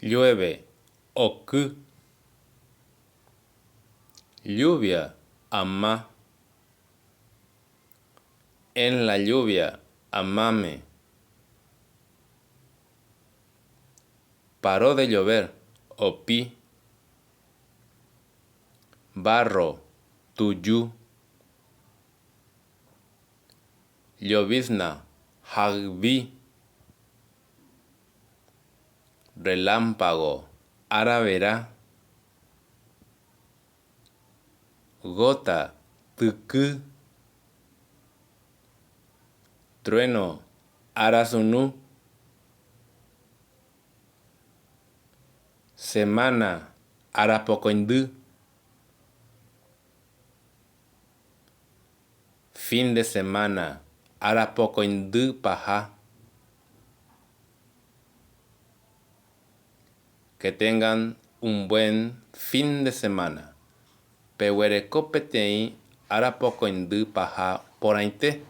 llueve, oku. Lluvia, ama. En la lluvia, amame. Paró de llover, opi. Barro, tuyu. Llovizna, hagbi. Relámpago, ara verá. Gota, tuku. Trueno, ara sunu. Semana, ara pocoindu. Fin de semana, ara pocoindu paja. Que tengan un buen fin de semana. Pehuerecopetei ara pocoindu paja por ainte.